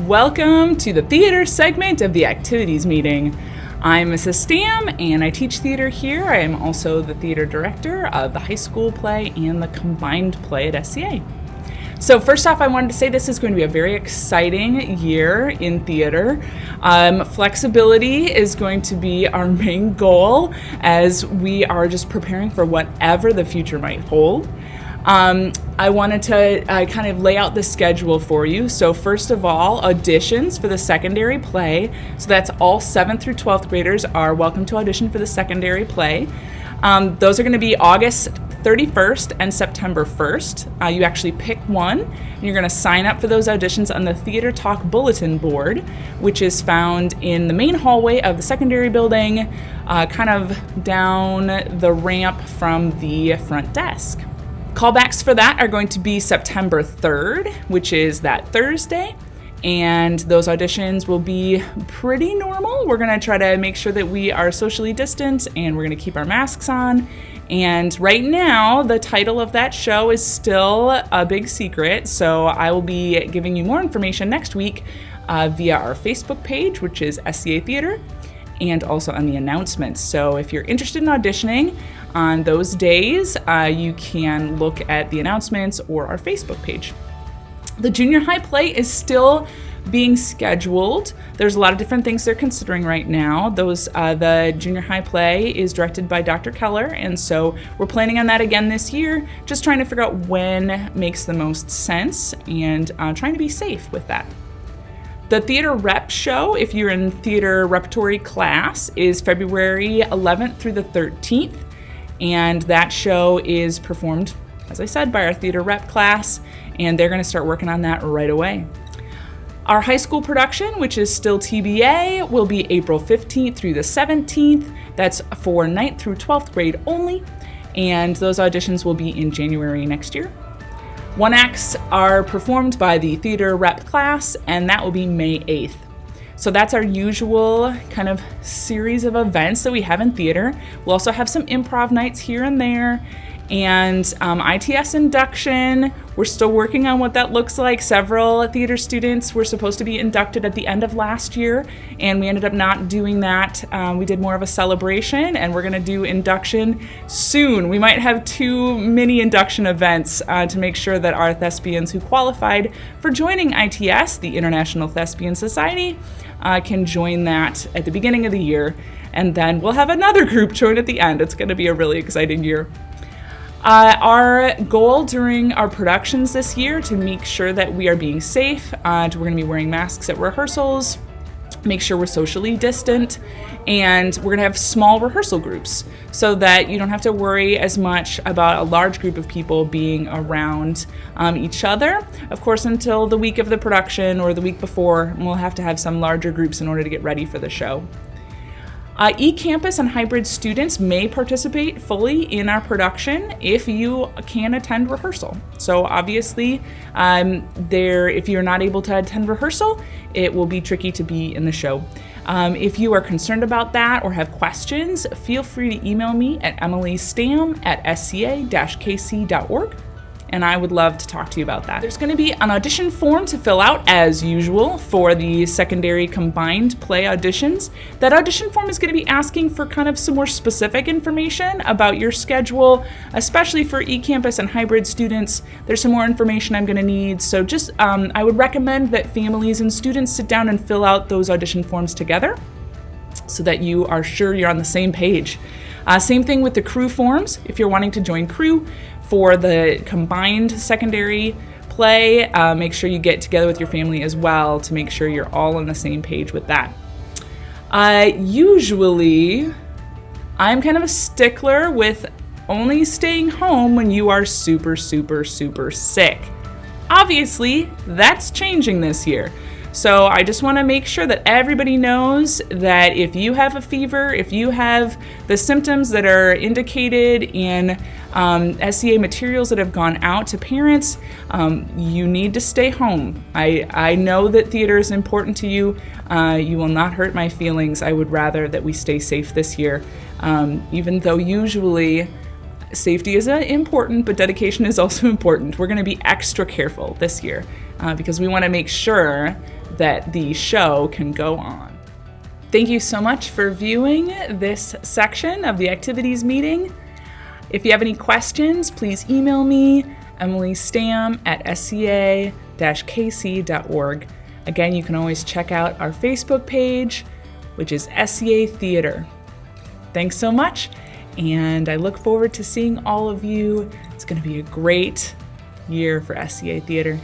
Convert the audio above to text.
Welcome to the theater segment of the activities meeting. I'm Mrs. Stam and I teach theater here. I am also the theater director of the high school play and the combined play at SCA. So first off, I wanted to say this is going to be a very exciting year in theater. Flexibility is going to be our main goal as we are just preparing for whatever the future might hold. I wanted to kind of lay out the schedule for you. So first of all, auditions for the secondary play. So that's all 7th through 12th graders are welcome to audition for the secondary play. Those are going to be August 31st and September 1st. You actually pick one, and you're going to sign up for those auditions on the Theater Talk bulletin board, which is found in the main hallway of the secondary building, kind of down the ramp from the front desk. Callbacks for that are going to be September 3rd, which is that Thursday, and those auditions will be pretty normal. We're going to try to make sure that we are socially distant and we're going to keep our masks on. And right now, the title of that show is still a big secret, so I will be giving you more information next week via our Facebook page, which is SCA Theater, and also on the announcements. So if you're interested in auditioning on those days, you can look at the announcements or our Facebook page. The junior high play is still being scheduled. There's a lot of different things they're considering right now. The junior high play is directed by Dr. Keller, and so we're planning on that again this year, just trying to figure out when makes the most sense and trying to be safe with that. The theater rep show, if you're in theater repertory class, is February 11th through the 13th, and that show is performed, as I said, by our theater rep class, and they're going to start working on that right away. Our high school production, which is still TBA, will be April 15th through the 17th. That's for 9th through 12th grade only, and those auditions will be in January next year. One acts are performed by the theater rep class, and that will be May 8th. So that's our usual kind of series of events that we have in theater. We'll also have some improv nights here and there, and ITS induction. We're still working on what that looks like. Several theater students were supposed to be inducted at the end of last year, and we ended up not doing that. We did more of a celebration, and we're going to do induction soon. We might have 2 mini induction events to make sure that our thespians who qualified for joining ITS, the International Thespian Society, can join that at the beginning of the year, and then we'll have another group join at the end. It's going to be a really exciting year. Our goal during our productions this year to make sure that we are being safe, we're going to be wearing masks at rehearsals, make sure we're socially distant, and we're going to have small rehearsal groups so that you don't have to worry as much about a large group of people being around each other. Of course, until the week of the production or the week before, we'll have to have some larger groups in order to get ready for the show. E-campus and hybrid students may participate fully in our production if you can attend rehearsal. So obviously, if you're not able to attend rehearsal, it will be tricky to be in the show. If you are concerned about that or have questions, feel free to email me at emilystam@sca-kc.org. And I would love to talk to you about that. There's going to be an audition form to fill out as usual for the secondary combined play auditions. That audition form is going to be asking for kind of some more specific information about your schedule, especially for eCampus and hybrid students. There's some more information I'm going to need. So just, I would recommend that families and students sit down and fill out those audition forms together so that you are sure you're on the same page. Same thing with the crew forms. If you're wanting to join crew for the combined secondary play, make sure you get together with your family as well to make sure you're all on the same page with that. Usually, I'm kind of a stickler with only staying home when you are super, super, super sick. Obviously, that's changing this year. So I just want to make sure that everybody knows that if you have a fever, if you have the symptoms that are indicated in SCA materials that have gone out to parents, you need to stay home. I know that theater is important to you. You will not hurt my feelings. I would rather that we stay safe this year, even though usually safety is important, but dedication is also important. We're going to be extra careful this year because we want to make sure that the show can go on. Thank you so much for viewing this section of the activities meeting. If you have any questions, please email me, emilystam@sca-kc.org. Again, you can always check out our Facebook page, which is SCA Theater. Thanks so much, and I look forward to seeing all of you. It's going to be a great year for SCA Theater.